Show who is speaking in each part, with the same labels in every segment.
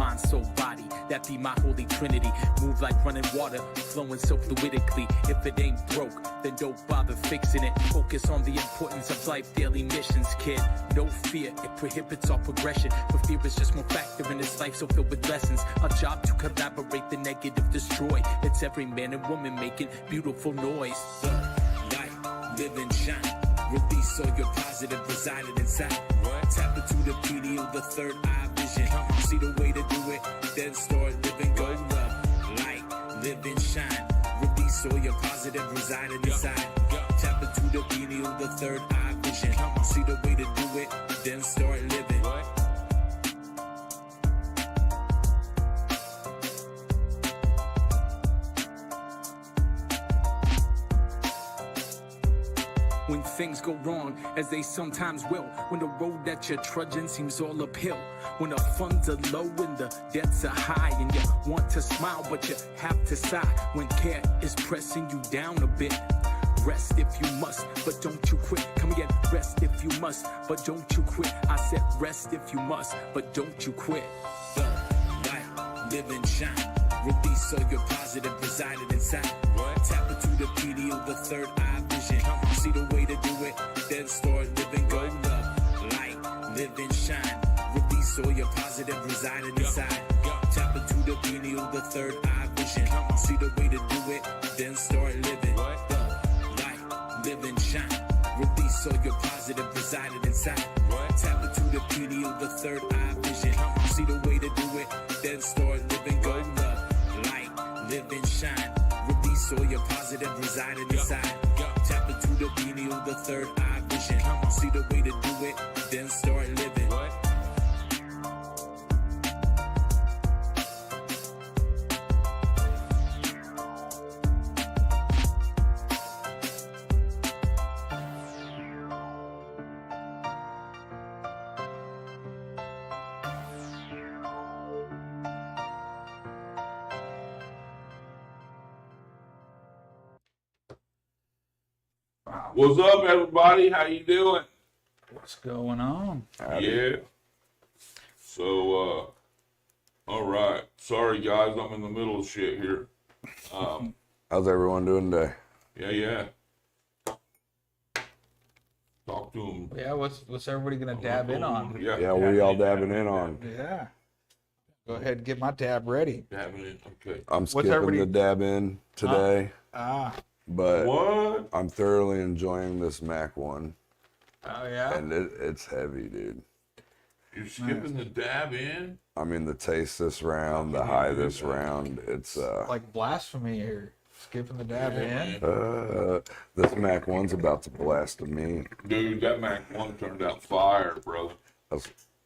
Speaker 1: mind, soul, body. That be my holy trinity. Move like running water, flowing so fluidically. If it ain't broke, then don't bother fixing it. Focus on the importance of life, daily missions, kid. No fear, it prohibits all progression. For fear is just one factor in this life so filled with lessons. Our job to collaborate, the negative destroy. It's every man and woman making beautiful noise. Light, live and shine. Release all your positive residing inside. Tap into the PDO, the third eye vision. See the way to do it, then start living. Go love, light, live and shine. Release all your positive residing inside. Tap into the PDO, the third eye vision. See the way to do it, then start living. When things go wrong, as they sometimes will. When the road that you're trudging seems all uphill. When the funds are low and the debts are high. And you want to smile, but you have to sigh. When care is pressing you down a bit. Rest if you must, but don't you quit. Come again, rest if you must, but don't you quit. I said rest if you must, but don't you quit. The light, live and shine. Release all your positive residing inside. Tap into the PDO, the third eye vision. See the way to do it, then start living. Go love, light, live and shine. Release all your positive residing inside. Tap into the PDO, the third eye vision. See the way to do it, then start living. Light, live and shine. Release all your positive residing inside. Tap into the PDO, the third eye vision. See the way to do it, then start living. Go love, light, live and shine. Release all your positive residing inside. Tap into the PDO, the third eye vision. See the way to do it, then start living.
Speaker 2: What's up, everybody? How you doing?
Speaker 3: What's going on?
Speaker 2: Yeah. So, all right. Sorry, guys. I'm in the middle of shit here.
Speaker 4: How's everyone doing today?
Speaker 2: Yeah. Talk to them.
Speaker 3: Yeah, what's everybody gonna dab in on?
Speaker 4: Yeah, what are y'all dabbing in on?
Speaker 3: Yeah. Go ahead and get my dab ready.
Speaker 2: Dabbing in. Okay.
Speaker 4: I'm skipping the dab in today. But
Speaker 2: What?
Speaker 4: I'm thoroughly enjoying this Mac one.
Speaker 3: Oh yeah.
Speaker 4: And it's heavy, dude.
Speaker 2: You're skipping the dab in?
Speaker 4: I mean, the taste this round, the high this round, it's
Speaker 3: Like blasphemy here. Skipping the dab in.
Speaker 4: this Mac one's about to blast to me.
Speaker 2: Dude, that Mac 1 turned out fire, brother.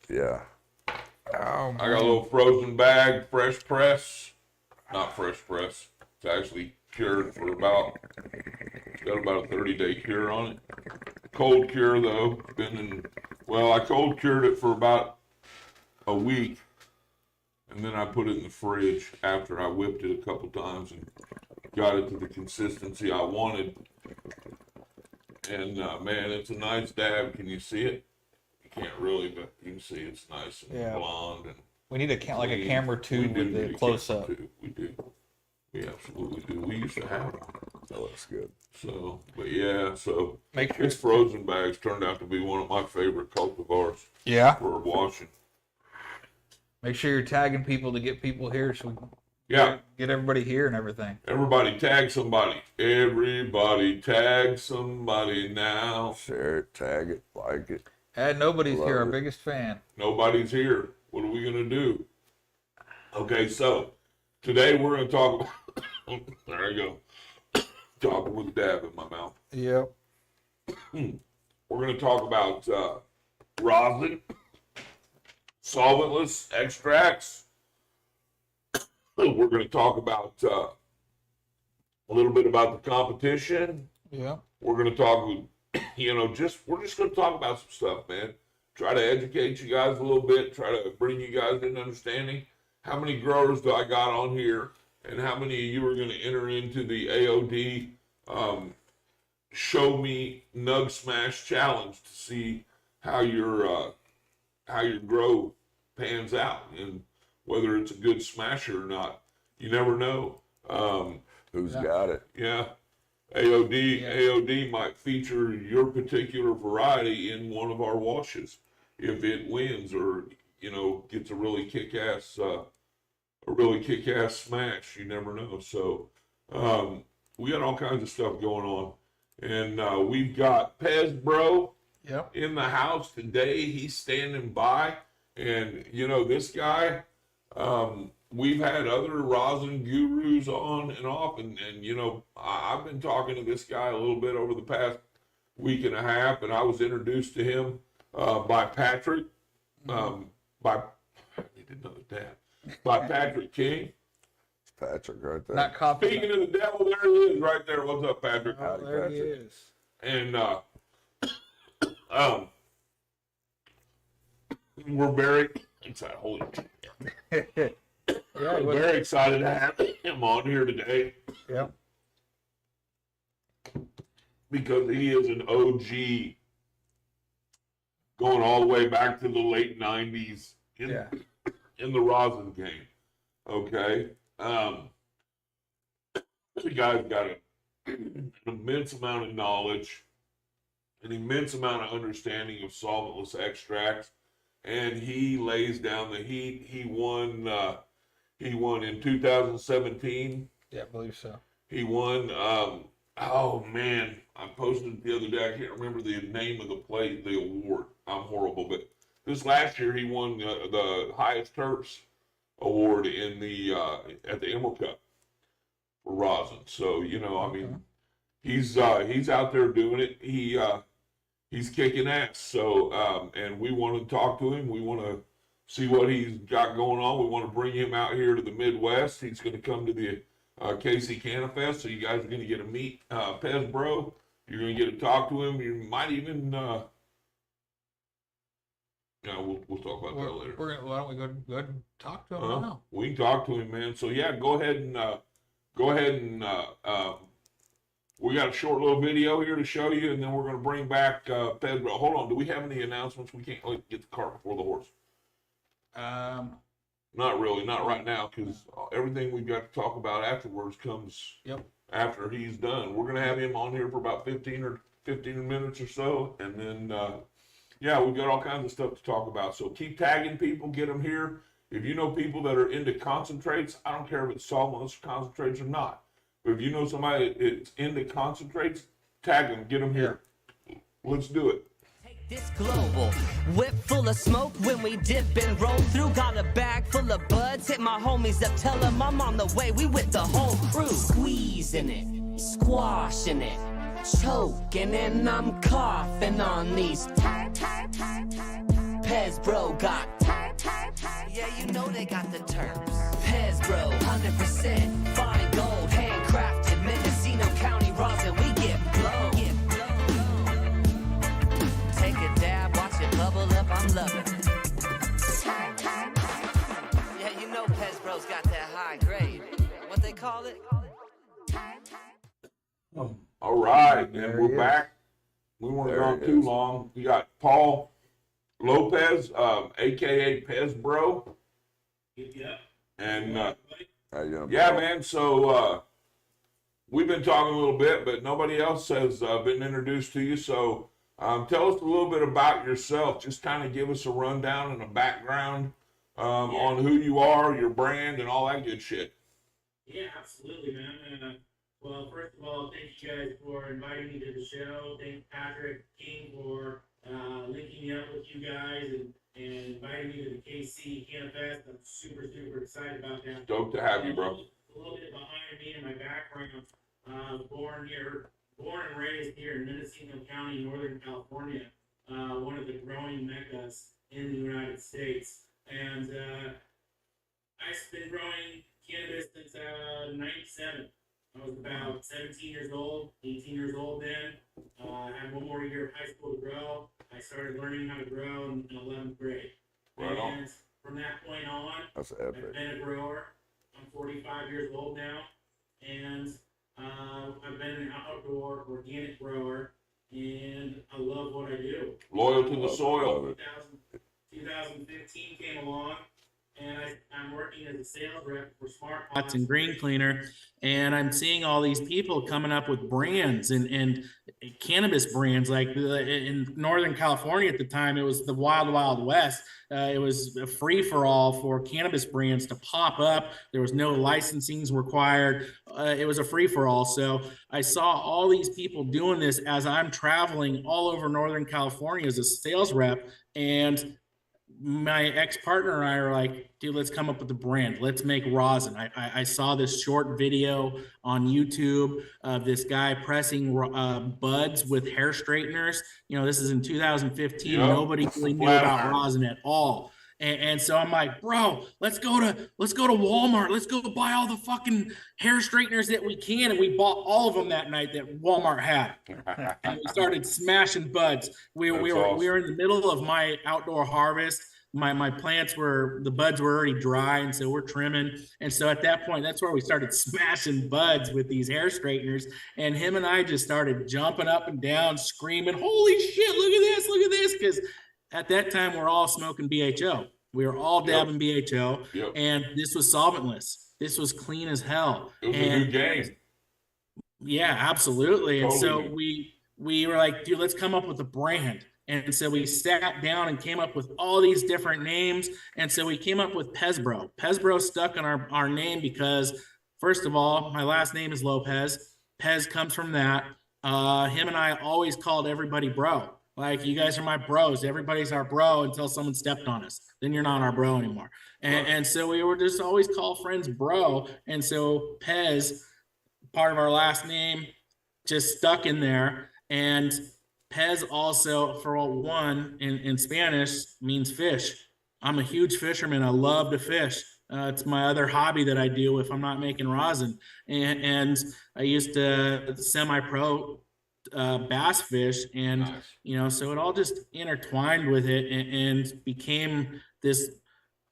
Speaker 4: Yeah.
Speaker 3: Oh,
Speaker 2: I got a little frozen bag, fresh press. Not fresh press. It's actually cured for it's got about a 30-day cure on it. Cold cure though. I cold cured it for about a week, and then I put it in the fridge after I whipped it a couple times and got it to the consistency I wanted. And man, it's a nice dab. Can you see it? You can't really, but you can see it's nice and blonde. And
Speaker 3: we need a camera too with the close up.
Speaker 2: We do. We absolutely do. We used to have one.
Speaker 4: That looks good.
Speaker 2: So, but yeah, so
Speaker 3: Make sure
Speaker 2: this frozen bags turned out to be one of my favorite cultivars for washing.
Speaker 3: Make sure you're tagging people to get people here so we
Speaker 2: Yeah.
Speaker 3: get everybody here and everything.
Speaker 2: Everybody tag somebody. Everybody tag somebody now.
Speaker 4: Share it, tag it, like it.
Speaker 3: And nobody's
Speaker 4: Love
Speaker 3: here, our
Speaker 4: it.
Speaker 3: biggest fan.
Speaker 2: Nobody's here. What are we going to do? Okay, so today we're going to talk about, there I go, talking with a dab in my mouth.
Speaker 3: Yep.
Speaker 2: We're going to talk about rosin, solventless extracts. We're going to talk about a little bit about the competition.
Speaker 3: Yeah.
Speaker 2: We're going to talk, we're just going to talk about some stuff, man. Try to educate you guys a little bit. Try to bring you guys into understanding. How many growers do I got on here, and how many of you are going to enter into the AOD Show Me Nug Smash Challenge to see how your grow pans out? And whether it's a good smasher or not. You never know.
Speaker 4: Who's got it?
Speaker 2: Yeah. AOD might feature your particular variety in one of our washes if it wins or, you know, gets a really kick-ass smash. You never know. So we got all kinds of stuff going on. And we've got Pez-Bro in the house today. He's standing by. And, you know, this guy, we've had other rosin gurus on and off. And you know, I've been talking to this guy a little bit over the past week and a half. And I was introduced to him by Patrick. I need another dab. By Patrick King.
Speaker 4: It's Patrick right there.
Speaker 3: Not copy.
Speaker 2: Speaking of the devil, there he is right there. What's up, Patrick?
Speaker 3: Oh, there he is.
Speaker 2: And we're very excited. Holy shit. I'm very excited to have him on here today.
Speaker 3: Yep.
Speaker 2: Because he is an OG going all the way back to the late 90s in the rosin game. Okay. The guy's got an immense amount of knowledge, an immense amount of understanding of solventless extracts, and he lays down the heat. He won in 2017.
Speaker 3: Yeah, I believe so.
Speaker 2: He won, oh man, I posted it the other day. I can't remember the name of the award. I'm horrible, but this last year he won the highest Terps award in at the Emerald Cup for rosin. So, you know, I mean, he's out there doing it. He's kicking ass. So, and we want to talk to him. We want to see what he's got going on. We want to bring him out here to the Midwest. He's going to come to the KC Cannafest. So you guys are going to get to meet Pez-Bro. You're going to get to talk to him. You might even, we'll talk about that later.
Speaker 3: Why don't we go ahead and talk to him now?
Speaker 2: We can talk to him, man. So yeah, go ahead and we got a short little video here to show you, and then we're going to bring back Pez-Bro. Hold on, do we have any announcements? We can't get the cart before the horse. Not really, not right now, because everything we've got to talk about afterwards comes after he's done. We're going to have him on here for about 15 minutes or so, and then we've got all kinds of stuff to talk about. So keep tagging people, get them here. If you know people that are into concentrates, I don't care if it's solventless concentrates or not. But if you know somebody that's into concentrates, tag them, get them here. Let's do it.
Speaker 5: Take this global whip full of smoke when we dip and roll through. Got a bag full of buds, hit my homies up, tell them I'm on the way. We with the whole crew. Squeezing it, squashing it, choking, and I'm coughing on these. Pez-Bro got. Yeah, you know they got the terms. Pez-Bro, 100% fine gold, handcrafted, Mendocino County rosin. We get blown. Take a dab, watch it bubble up. I'm loving it. Yeah, you know Pez-Bro's got that high grade. What they call it?
Speaker 2: All right, and we're back. We weren't gone too long. We got Paul Lopez, aka Pez-Bro.
Speaker 6: Yeah.
Speaker 2: And
Speaker 4: How you doing,
Speaker 2: yeah,
Speaker 4: bro?
Speaker 2: man. So we've been talking a little bit, but nobody else has been introduced to you. So tell us a little bit about yourself. Just kind of give us a rundown and a background on who you are, your brand, and all that good shit.
Speaker 6: Yeah, absolutely, man. Well, first of all, thank you guys for inviting me to the show. Thank Patrick King for linking me up with you guys and inviting me to the KC Cannafest. I'm super excited about that.
Speaker 2: Stoked to have you, bro.
Speaker 6: A little bit behind me and my background. Born and raised here in Mendocino County, Northern California, one of the growing meccas in the United States. And I've been growing cannabis since 97. I was about 17 years old, 18 years old then. I had one more year of high school to grow. I started learning how to grow in 11th grade.
Speaker 2: Right on.
Speaker 6: And from that point on,
Speaker 4: That's
Speaker 6: I've
Speaker 4: epic.
Speaker 6: been a grower. I'm 45 years old now. And I've been an outdoor organic grower. And I love what I do.
Speaker 2: Loyal to the soil.
Speaker 4: Love it.
Speaker 6: 2015 came along. and I'm working as a sales rep for Smart Pots and Green Cleaner, and I'm seeing all these people coming up with brands and cannabis brands. Like in Northern California at the time, it was the Wild Wild West. It was a free for all for cannabis brands to pop up. There was no licensings required. It was a free for all. So I saw all these people doing this as I'm traveling all over Northern California as a sales rep, and my ex-partner and I are like, dude, let's come up with a brand. Let's make rosin. I saw this short video on YouTube of this guy pressing buds with hair straighteners. You know, this is in 2015.
Speaker 2: Yep.
Speaker 6: Nobody really knew about rosin at all. And so I'm like, bro, let's go to Walmart. Let's go buy all the fucking hair straighteners that we can. And we bought all of them that night that Walmart had. And we started smashing buds. We were in the middle of my outdoor harvest. My plants the buds were already dry, and so we're trimming. And so at that point, that's where we started smashing buds with these hair straighteners. And him and I just started jumping up and down, screaming, holy shit, look at this. Because at that time, we're all smoking BHO. We were all dabbing BHO, and this was solventless. This was clean as hell.
Speaker 2: It was a new game.
Speaker 6: Yeah, absolutely.
Speaker 2: Totally.
Speaker 6: And so we were like, dude, let's come up with a brand. And so we sat down and came up with all these different names. And so we came up with Pez-Bro. Pez-Bro stuck on our name because, first of all, my last name is Lopez. Pez comes from that. Him and I always called everybody bro. Like, you guys are my bros. Everybody's our bro until someone stepped on us. Then you're not our bro anymore. And so we were just always call friends bro. And so Pez, part of our last name, just stuck in there. And Pez also, for one, in Spanish, means fish. I'm a huge fisherman. I love to fish. It's my other hobby that I do if I'm not making rosin. And I used to semi-pro bass fish, and nice. You know, so it all just intertwined with it and became this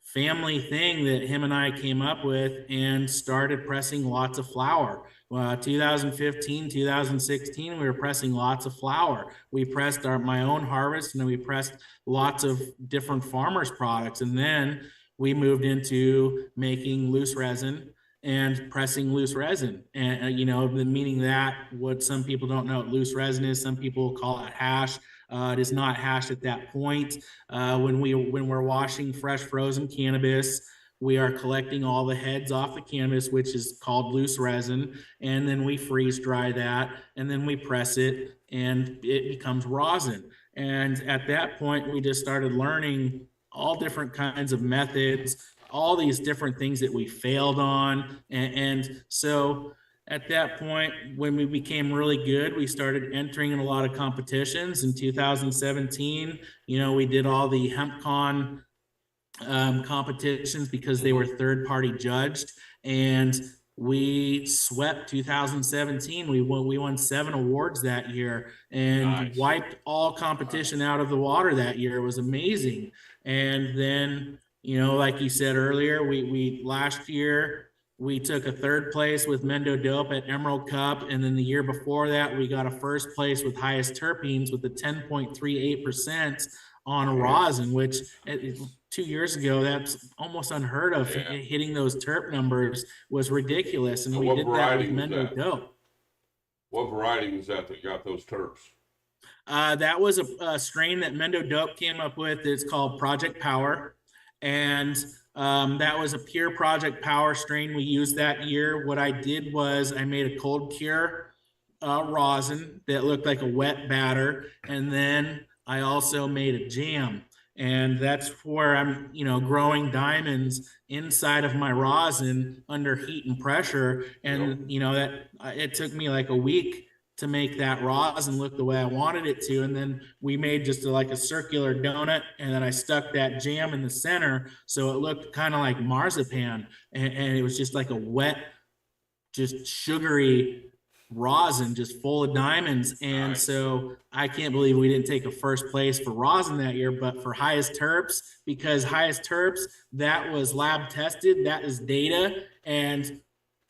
Speaker 6: family thing that him and I came up with, and started pressing lots of flower. 2015, 2016, we were pressing lots of flower. We pressed my own harvest, and then we pressed lots of different farmers' products. And then we moved into making loose resin and pressing loose resin. And, you know, the meaning that what some people don't know what loose resin is, some people call it hash. It is not hash at that point. When we're washing fresh frozen cannabis, we are collecting all the heads off the cannabis, which is called loose resin, and then we freeze dry that, and then we press it, and it becomes rosin. And at that point, we just started learning all different kinds of methods, all these different things that we failed on. And so at that point, when we became really good, we started entering in a lot of competitions. In 2017, you know, we did all the HempCon competitions because they were third-party judged, and we swept 2017. We won 7 awards that year, and nice. Wiped all competition out of the water that year. It was amazing. And then, you know, like you said earlier, we last year we took a 3rd place with Mendo Dope at Emerald Cup, and then the year before that we got a 1st place with highest terpenes with a 10.38% on a rosin, which 2 years ago, that's almost unheard of. Yeah. Hitting those terp numbers was ridiculous, and we did that with Mendo Dope.
Speaker 2: What variety was that got those terps?
Speaker 6: That was a strain that Mendo Dope came up with. It's called Project Power, and that was a pure Project Power strain we used that year. What I did was I made a cold cure rosin that looked like a wet batter, and then I also made a jam. And that's where I'm, you know, growing diamonds inside of my rosin under heat and pressure. And, you know, that it took me like a week to make that rosin look the way I wanted it to. And then we made just like a circular donut, and then I stuck that jam in the center, so it looked kind of like marzipan. And it was just like a wet, just sugary rosin, just full of diamonds. And nice. So I can't believe we didn't take a 1st place for rosin that year, but for highest terps, because highest terps, that was lab tested, that is data, and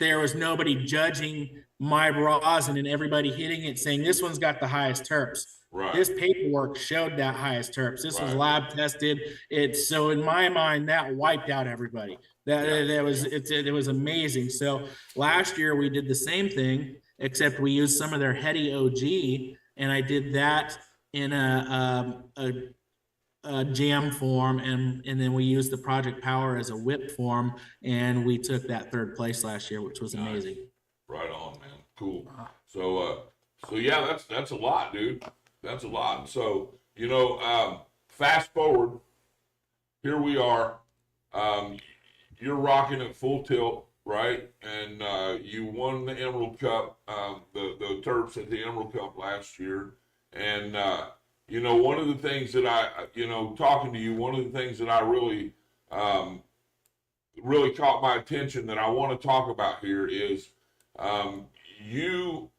Speaker 6: there was nobody judging my rosin and everybody hitting it saying this one's got the highest terps.
Speaker 2: Right.
Speaker 6: This paperwork showed that highest terps. This was
Speaker 2: Right.
Speaker 6: lab tested. It's so in my mind that wiped out everybody. It was amazing. So last year we did the same thing, except we used some of their heady OG, and I did that in a jam form, and then we used the Project Power as a whip form, and we took that 3rd place last year, which was amazing.
Speaker 2: Right on, man. Cool. So yeah, that's a lot, dude. That's a lot. So, you know, fast forward, here we are. You're rocking at full tilt, right? And you won the Emerald Cup, the Terps at the Emerald Cup last year. And you know, one of the things that talking to you, one of the things that I really caught my attention that I want to talk about here is you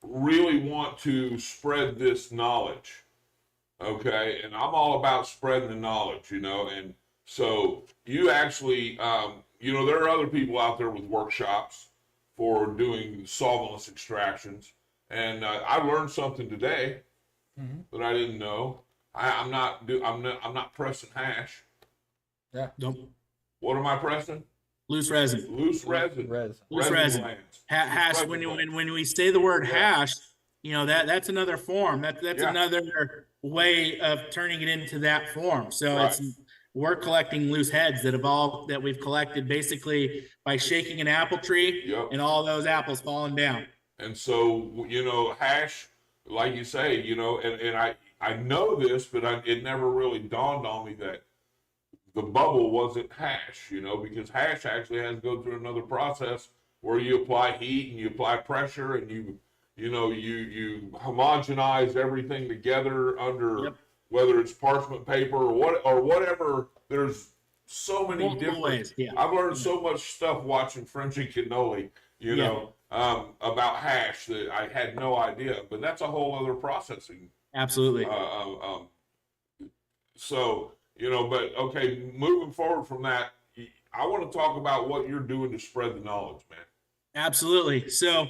Speaker 2: really want to spread this knowledge, okay? And I'm all about spreading the knowledge, you know, and so you actually, you know, there are other people out there with workshops for doing solventless extractions, and I learned something today that I didn't know. I'm not pressing hash.
Speaker 3: Yeah.
Speaker 6: Nope.
Speaker 2: What am I pressing?
Speaker 6: Loose resin.
Speaker 2: Loose resin.
Speaker 6: Loose resin.
Speaker 2: glands.
Speaker 6: Hash. When we say the word hash, you know that's another form. That's another way of turning it into that form. So we're collecting loose heads that we've collected basically by shaking an apple tree and all those apples falling down.
Speaker 2: And so, you know, hash, like you say, you know, and I know this, but it never really dawned on me that the bubble wasn't hash, you know, because hash actually has to go through another process where you apply heat and you apply pressure and you homogenize everything together under whether it's parchment paper or whatever. There's so many different ways. Yeah. I've learned so much stuff watching French and Cannoli, you know, about hash that I had no idea, but that's a whole other processing.
Speaker 6: Absolutely.
Speaker 2: So, you know, but okay, moving forward from that, I want to talk about what you're doing to spread the knowledge, man.
Speaker 6: Absolutely. So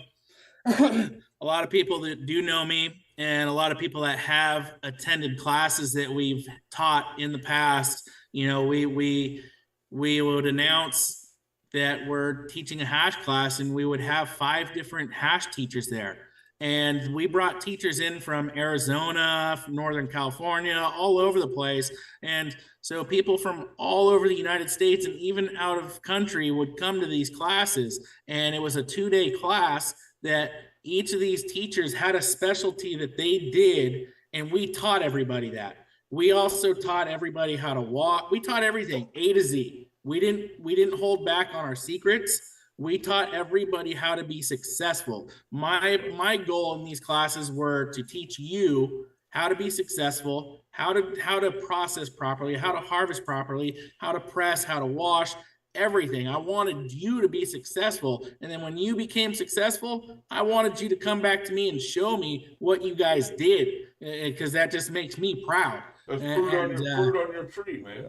Speaker 6: a lot of people that do know me and a lot of people that have attended classes that we've taught in the past, you know, we would announce that we're teaching a hash class and we would have 5 different hash teachers there. And we brought teachers in from Arizona, from Northern California, all over the place. And so people from all over the United States and even out of country would come to these classes. And it was a 2-day class that each of these teachers had a specialty that they did. And we taught everybody that. We also taught everybody how to walk. We taught everything, A to Z. We didn't hold back on our secrets. We taught everybody how to be successful. My goal in these classes were to teach you how to be successful, how to process properly, how to harvest properly, how to press, how to wash, everything. I wanted you to be successful. And then when you became successful, I wanted you to come back to me and show me what you guys did, because that just makes me proud.
Speaker 2: That's fruit on your tree, man.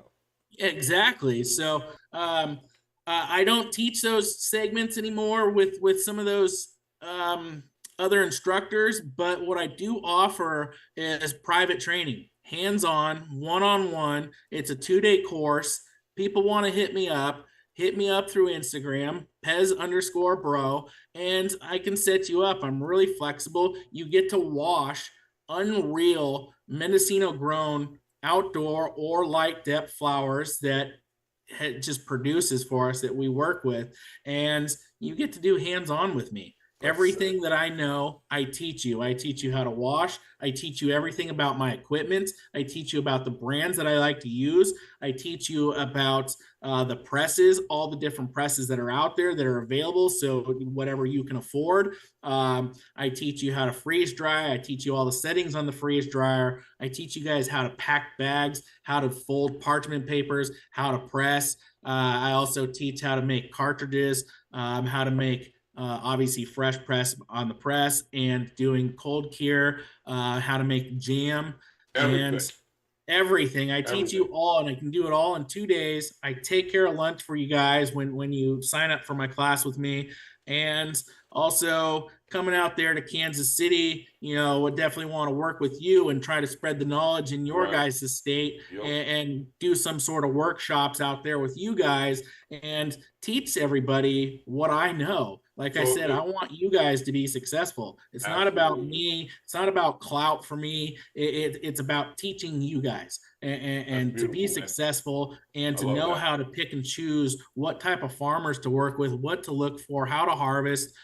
Speaker 6: Exactly. So, I don't teach those segments anymore with some of those other instructors, but what I do offer is private training, hands-on, one-on-one. It's a 2-day course. People want to hit me up through Instagram, Pez_Bro, and I can set you up. I'm really flexible. You get to wash unreal Mendocino grown outdoor or light depth flowers that just produces for us that we work with, and you get to do hands-on with me. Everything that I know, I teach you. I teach you how to wash. I teach you everything about my equipment. I teach you about the brands that I like to use. I teach you about the presses, all the different presses that are out there that are available, so whatever you can afford. I teach you how to freeze dry. I teach you all the settings on the freeze dryer. I teach you guys how to pack bags, how to fold parchment papers, how to press. I also teach how to make cartridges, how to make obviously fresh press on the press, and doing cold cure, how to make jam, and everything. I teach you all, and I can do it all in 2 days. I take care of lunch for you guys when you sign up for my class with me. And also coming out there to Kansas City, would definitely want to work with you and try to spread the knowledge in your guys' state and do some sort of workshops out there with you guys and teach everybody what I know. Like I said, I want you guys to be successful. It's not about me. It's not about clout for me. It's about teaching you guys and to be successful and to know how to pick and choose what type of farmers to work with, what to look for, how to harvest,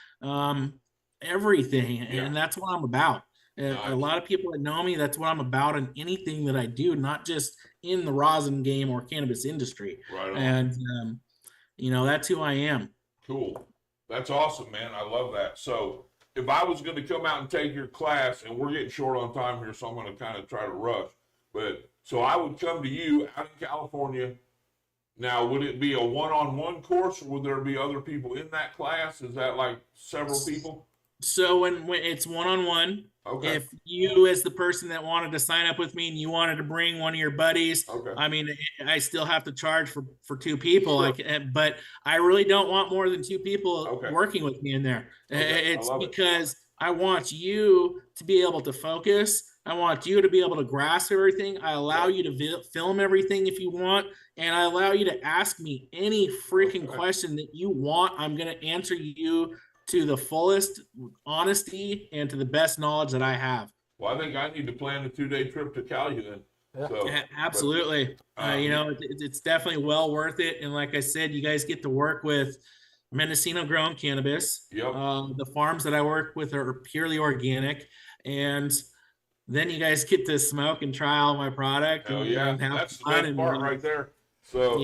Speaker 6: everything. And that's what I'm about. A lot of people that know me, that's what I'm about in anything that I do, not just in the rosin game or cannabis industry.
Speaker 2: Right on.
Speaker 6: And, that's who I am.
Speaker 2: Cool. That's awesome, man. I love that. So if I was going to come out and take your class, and we're getting short on time here, so I'm going to kind of try to rush. But so I would come to you out in California. Now, would it be a one-on-one course, or would there be other people in that class? Is that like several people?
Speaker 6: So when it's one-on-one, if you as the person that wanted to sign up with me and you wanted to bring one of your buddies, I mean, I still have to charge for 2 people, but I really don't want more than 2 people working with me in there. It's because I want you to be able to focus. I want you to be able to grasp everything. I allow you to film everything if you want, and I allow you to ask me any freaking question that you want. I'm going to answer you to the fullest honesty and to the best knowledge that I have.
Speaker 2: Well, I think I need to plan a 2-day trip to Cali then. So,
Speaker 6: absolutely. It's definitely well worth it. And like I said, you guys get to work with Mendocino grown cannabis. The farms that I work with are purely organic. And then you guys get to smoke and try all my product.
Speaker 2: Oh,
Speaker 6: and have
Speaker 2: that's the
Speaker 6: fun
Speaker 2: best part right there. So,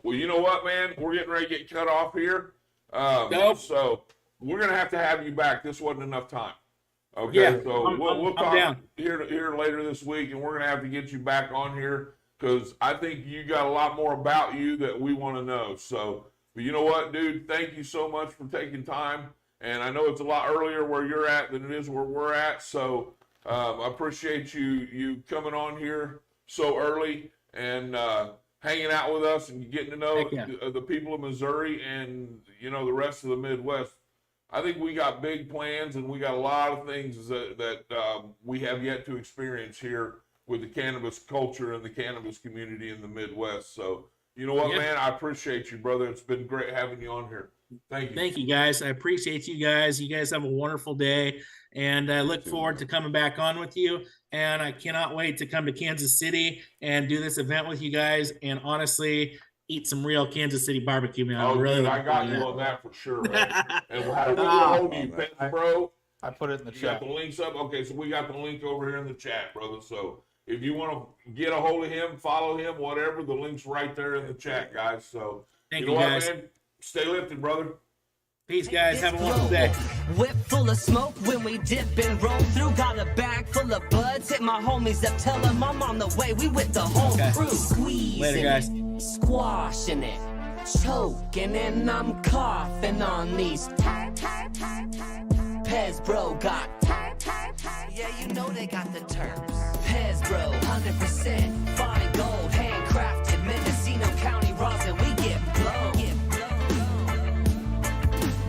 Speaker 2: well, you know what, man? We're getting ready to get cut off here. So we're going to have you back. This wasn't enough time. Okay, so we'll talk here later this week, and we're going to have to get you back on here because I think you got a lot more about you that we want to know. So, but you know what, dude? Thank you so much for taking time. And I know it's a lot earlier where you're at than it is where we're at. So I appreciate you coming on here so early and hanging out with us and getting to know the people of Missouri and, the rest of the Midwest. I think we got big plans and we got a lot of things that we have yet to experience here with the cannabis culture and the cannabis community in the Midwest. So, you know what, man? I appreciate you, brother. It's been great having you on here. Thank you.
Speaker 6: Thank you, guys. I appreciate you guys. You guys have a wonderful day, and I look forward to coming back on with you. And I cannot wait to come to Kansas City and do this event with you guys. And honestly, eat some real Kansas City barbecue, man.
Speaker 2: I got you on that for sure, man. And we'll have a hold you, Pez-Bro.
Speaker 3: I put it in the chat.
Speaker 2: You got the links up? Okay, so we got the link over here in the chat, brother. So if you want to get a hold of him, follow him, whatever, the link's right there in the chat, guys. So
Speaker 6: thank you guys.
Speaker 2: What, man? Stay lifted, brother.
Speaker 6: Peace, guys. Have a wonderful day.
Speaker 5: Whip full of smoke when we dip and roll through. Got a bag full of buds. Hit my homies up. Tell them I'm on the way. We with the whole crew. Squeezing
Speaker 6: later, guys.
Speaker 5: It, squashing it, choking, and I'm coughing on these. Pez-Bro got. Yeah, you know they got the terms. Pez-Bro, 100% fine gold, handcrafted, Mendocino County rosin. We get blown.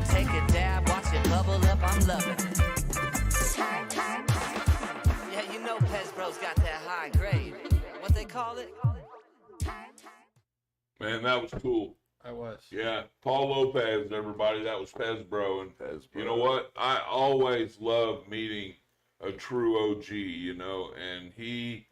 Speaker 5: Take a dab, watch it bubble up. I'm loving it. Yeah, you know Pez-Bro's got that high grade. What they call it?
Speaker 2: Man, that was cool.
Speaker 3: I was.
Speaker 2: Yeah, Paul Lopez, everybody. That was Pez-Bro. And you know what? I always love meeting a true OG, and he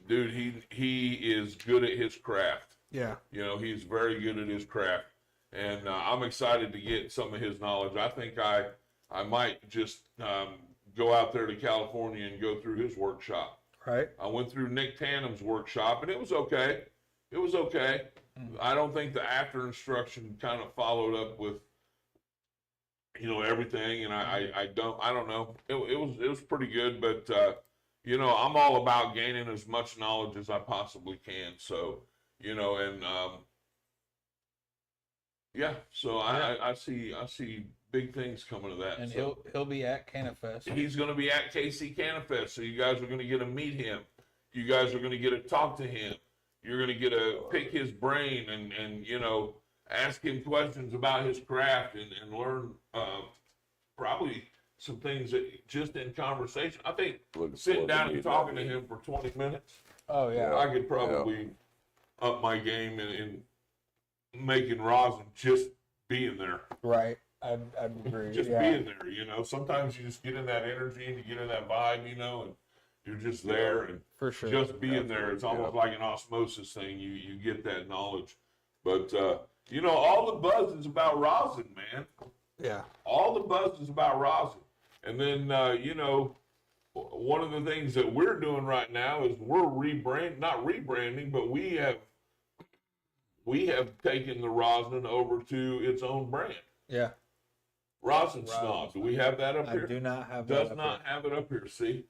Speaker 2: is good at his craft.
Speaker 3: Yeah.
Speaker 2: He's very good at his craft. And I'm excited to get some of his knowledge. I think I might just go out there to California and go through his workshop.
Speaker 3: Right.
Speaker 2: I went through Nick Tannum's workshop, and it was okay. It was okay. I don't think the after instruction kind of followed up with, everything. And I don't know. It was pretty good, but I'm all about gaining as much knowledge as I possibly can. So, so I see big things coming to that.
Speaker 3: And
Speaker 2: so
Speaker 3: he'll be at Cannafest.
Speaker 2: He's going to be at KC Cannafest, so you guys are going to get to meet him. You guys are going to get to talk to him. You're going to get to pick his brain and you know, ask him questions about his craft and learn probably some things that just in conversation. I think sitting down and talking to him for 20 minutes,
Speaker 3: Oh yeah.
Speaker 2: I could probably up my game in making rosin just being there.
Speaker 3: Right. I'd agree.
Speaker 2: Just
Speaker 3: yeah.
Speaker 2: being there, you know. Sometimes you just get in that energy and you get in that vibe, you know, and you're just there and
Speaker 3: For sure.
Speaker 2: just being there. It's almost like an osmosis thing. You get that knowledge. But you know, all the buzz is about rosin, man.
Speaker 3: Yeah.
Speaker 2: All the buzz is about rosin. And then you know, one of the things that we're doing right now is we're not rebranding, but we have taken the rosin over to its own brand.
Speaker 3: Yeah.
Speaker 2: Rosin Snob. Do we have that up here?
Speaker 3: I do not have
Speaker 2: Does
Speaker 3: that.
Speaker 2: not have it up here. See,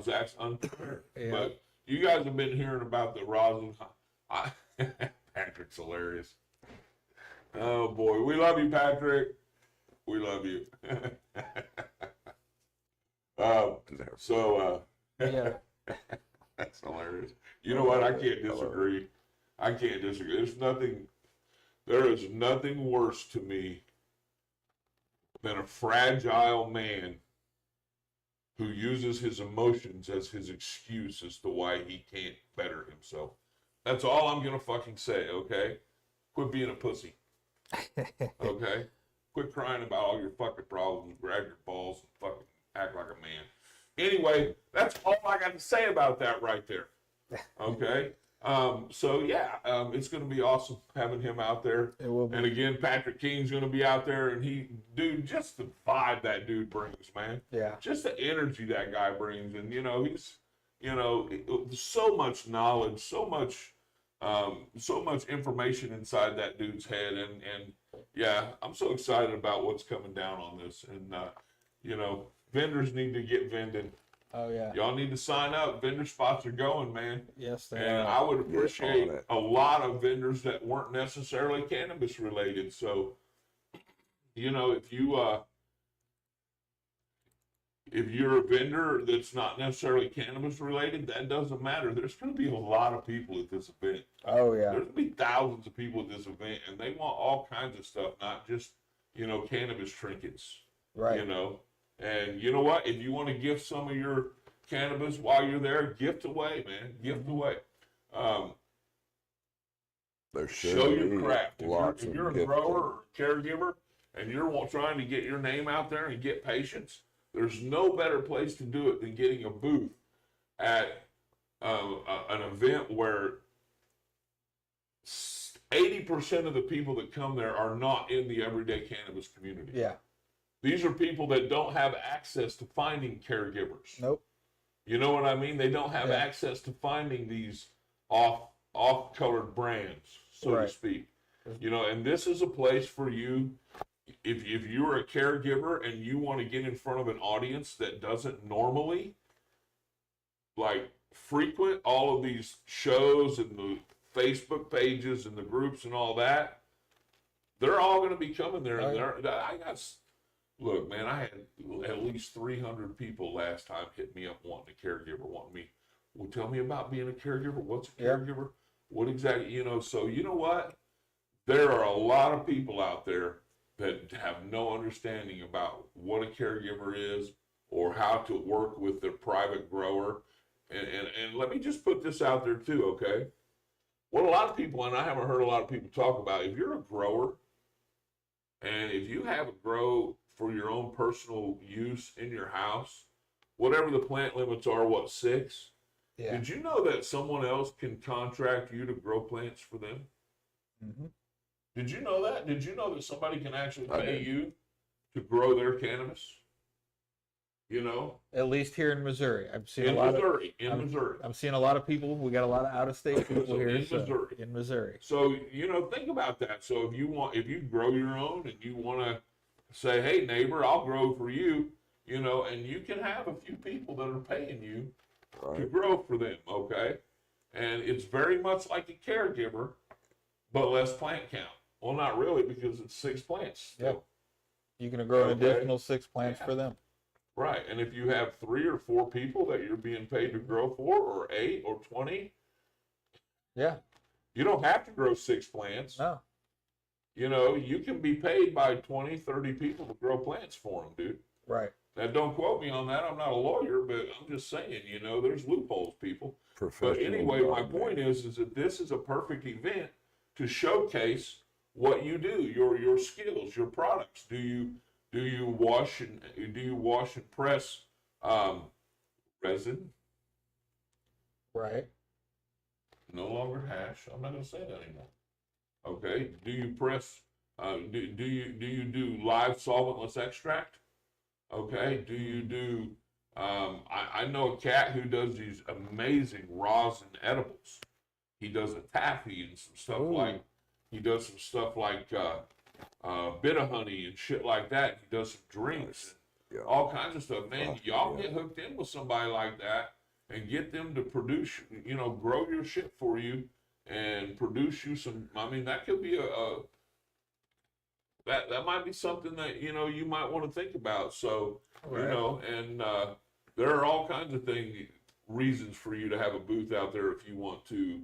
Speaker 2: Zach's unprepared.
Speaker 3: Yeah.
Speaker 2: But you guys have been hearing about the rosin. Patrick's hilarious. Oh boy, we love you, Patrick. We love you.
Speaker 3: Yeah.
Speaker 2: That's hilarious. You know what? I can't disagree. I can't disagree. There is nothing worse to me than a fragile man who uses his emotions as his excuse as to why he can't better himself. That's all I'm going to fucking say, okay? Quit being a pussy. Okay? Quit crying about all your fucking problems, grab your balls, and fucking act like a man. Anyway, that's all I got to say about that right there. Okay? So yeah, it's going to be awesome having him out there.
Speaker 3: It will be.
Speaker 2: And again, Patrick King's going to be out there, and just the vibe that dude brings, man.
Speaker 3: Yeah.
Speaker 2: Just the energy that guy brings, and you know, he's, you know, so much knowledge, so much information inside that dude's head, and yeah, I'm so excited about what's coming down on this, and you know, vendors need to get vended.
Speaker 3: Oh yeah.
Speaker 2: Y'all need to sign up. Vendor spots are going, man.
Speaker 3: Yes, they
Speaker 2: And
Speaker 3: are.
Speaker 2: I would appreciate a lot of vendors that weren't necessarily cannabis related. So, you know, if you're a vendor that's not necessarily cannabis related, that doesn't matter. There's going to be a lot of people at this event.
Speaker 3: Oh yeah.
Speaker 2: There's going to be thousands of people at this event, and they want all kinds of stuff, not just, you know, cannabis trinkets.
Speaker 3: Right.
Speaker 2: You know. And you know what? If you want to gift some of your cannabis while you're there, gift away, man. Gift away. Show your craft. If you're a grower or grower and you're trying to get your name out there and get patients, there's no better place to do it than getting a booth at an event where 80% of the people that come there are not in the everyday cannabis community.
Speaker 3: Yeah.
Speaker 2: These are people that don't have access to finding caregivers.
Speaker 3: Nope.
Speaker 2: You know what I mean? They don't have access to finding these off-colored brands, so to speak. You know, and this is a place for you. If you're a caregiver and you want to get in front of an audience that doesn't normally like frequent all of these shows and the Facebook pages and the groups and all that, they're all going to be coming there. And look, man, I had at least 300 people last time hit me up wanting a caregiver, wanting me, well, tell me about being a caregiver. What's a caregiver? What exactly, you know? So you know what? There are a lot of people out there that have no understanding about what a caregiver is or how to work with their private grower. And let me just put this out there too, okay? What a lot of people, and I haven't heard a lot of people talk about, if you're a grower and if you have a grow for your own personal use in your house, whatever the plant limits are, 6?
Speaker 3: Yeah.
Speaker 2: Did you know that someone else can contract you to grow plants for them?
Speaker 3: Mm-hmm.
Speaker 2: Did you know that? Did you know that somebody can actually pay you to grow their cannabis? You know?
Speaker 3: At least here in Missouri. I've seen
Speaker 2: In
Speaker 3: a lot
Speaker 2: Missouri.
Speaker 3: of
Speaker 2: Missouri.
Speaker 3: I'm seeing a lot of people. We got a lot of out-of-state people
Speaker 2: So
Speaker 3: here.
Speaker 2: in Missouri.
Speaker 3: In Missouri.
Speaker 2: So, you know, think about that. So if you grow your own and you want to say, hey, neighbor, I'll grow for you, you know, and you can have a few people that are paying you to grow for them, okay? And it's very much like a caregiver, but less plant count. Well, not really, because it's 6 plants.
Speaker 3: Yep. You can grow an additional 6 plants for them.
Speaker 2: Right. And if you have 3 or 4 people that you're being paid to grow for, or 8 or 20,
Speaker 3: Yeah.
Speaker 2: you don't have to grow 6 plants.
Speaker 3: No.
Speaker 2: You know, you can be paid by 20, 30 people to grow plants for them, dude.
Speaker 3: Right.
Speaker 2: Now, don't quote me on that. I'm not a lawyer, but I'm just saying, you know, there's loopholes, people. But anyway, my point is that this is a perfect event to showcase what you do, your skills, your products. Do you wash and press resin?
Speaker 3: Right.
Speaker 2: No longer hash. I'm not going to say that anymore. Okay. Do you press? Do you do live solventless extract? Okay. Do you do? I know a cat who does these amazing rosin edibles. He does a taffy and some stuff like. He does some stuff like bit of honey and shit like that. He does some drinks, and all kinds of stuff. Man, y'all get hooked in with somebody like that and get them to produce, you know, grow your shit for you and produce you some. I mean, that could be that might be something that, you know, you might want to think about. So, you know, and there are all kinds of reasons for you to have a booth out there if you want to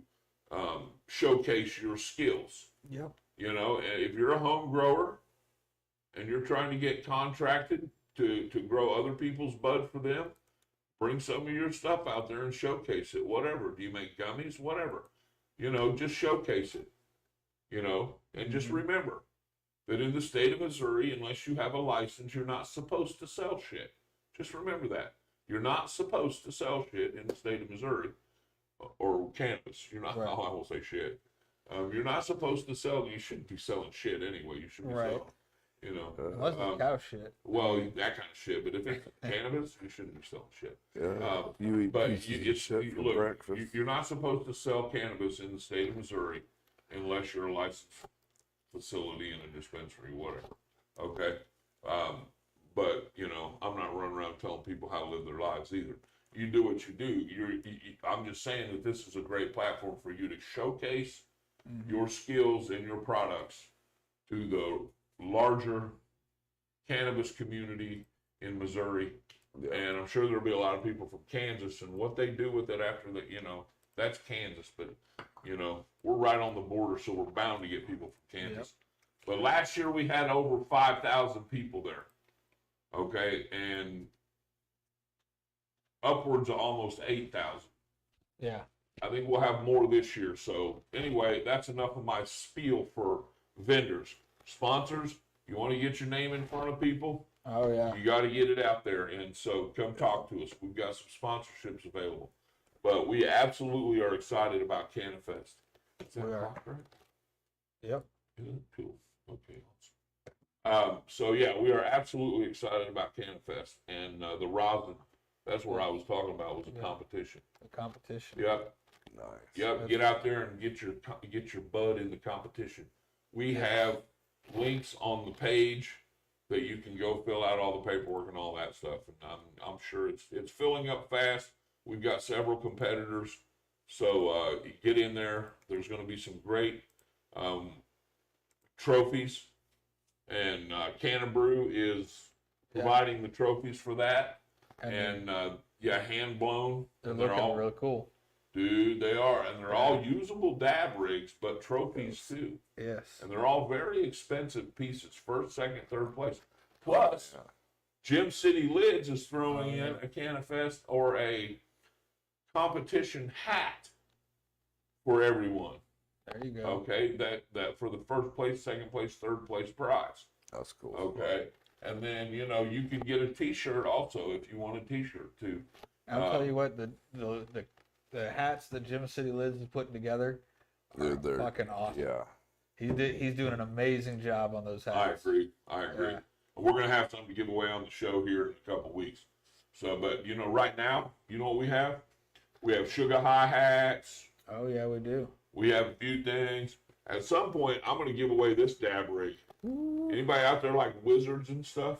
Speaker 2: showcase your skills.
Speaker 3: Yep.
Speaker 2: You know, and if you're a home grower and you're trying to get contracted to grow other people's bud for them, bring some of your stuff out there and showcase it. Whatever. Do you make gummies? Whatever. You know, just showcase it. You know, and just remember that in the state of Missouri, unless you have a license, you're not supposed to sell shit. Just remember that. You're not supposed to sell shit in the state of Missouri or cannabis. You're not, I won't say shit. You're not supposed to sell. You shouldn't be selling shit anyway. You should be selling, you know.
Speaker 3: Unless it's cow shit.
Speaker 2: Well, that kind of shit. But if it's cannabis, you shouldn't be selling shit.
Speaker 4: Yeah. You eat pieces of shit for breakfast.
Speaker 2: You're not supposed to sell cannabis in the state of Missouri unless you're a licensed facility in a dispensary, whatever. Okay? But, you know, I'm not running around telling people how to live their lives either. You do what you do. I'm just saying that this is a great platform for you to showcase your skills and your products to the larger cannabis community in Missouri. Yeah. And I'm sure there'll be a lot of people from Kansas, and what they do with it after that, you know, that's Kansas, but, you know, we're right on the border, so we're bound to get people from Kansas. Yep. But last year we had over 5,000 people there. Okay, and upwards of almost 8,000.
Speaker 3: Yeah.
Speaker 2: I think we'll have more this year. So anyway, that's enough of my spiel for vendors. Sponsors, you want to get your name in front of people?
Speaker 3: Oh, yeah.
Speaker 2: You got to get it out there. And so come talk to us. We've got some sponsorships available. But we absolutely are excited about Cannafest. Is that clock right?
Speaker 3: Yep.
Speaker 2: Is it? Cool. Okay. So yeah, we are absolutely excited about Cannafest. And the rosin, that's where I was talking about, was a competition.
Speaker 3: A competition.
Speaker 2: Yep.
Speaker 4: Nice.
Speaker 2: Yep. Get out there and get your bud in the competition. We have links on the page that you can go fill out all the paperwork and all that stuff. And I'm sure it's filling up fast. We've got several competitors, so get in there. There's going to be some great trophies, and Cannabrew is providing the trophies for that. And hand blown.
Speaker 3: They're looking all real cool.
Speaker 2: Dude, they are. And they're all usable dab rigs, but trophies too.
Speaker 3: Yes.
Speaker 2: And they're all very expensive pieces. First, second, third place. Plus, Gym City Lids is throwing in a Cannafest or a competition hat for everyone.
Speaker 3: There you go.
Speaker 2: Okay, that for the first place, second place, third place prize.
Speaker 4: That's cool.
Speaker 2: Okay. And then, you know, you can get a t-shirt also if you want a t-shirt too.
Speaker 3: I'll tell you what, the hats that Gym City Lids is putting together are fucking awesome.
Speaker 4: Yeah.
Speaker 3: He's doing an amazing job on those hats.
Speaker 2: I agree. Yeah. We're going to have something to give away on the show here in a couple weeks. So, but, you know, right now, you know what we have? We have Sugar High hats.
Speaker 3: Oh, yeah, we do.
Speaker 2: We have a few things. At some point, I'm going to give away this dab rig. Ooh. Anybody out there like wizards and stuff?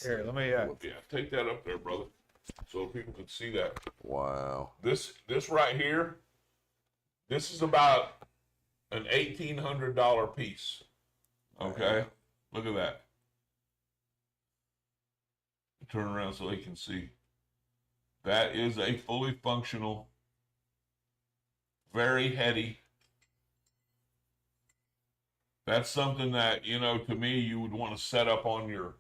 Speaker 3: Here, let me
Speaker 2: take that up there, brother, so people can see that.
Speaker 4: Wow.
Speaker 2: This right here, this is about an $1,800 piece. Okay, look at that. turn around so they can see. That is a fully functional, very heady. That's something that, you know, to me, you would want to set up on your,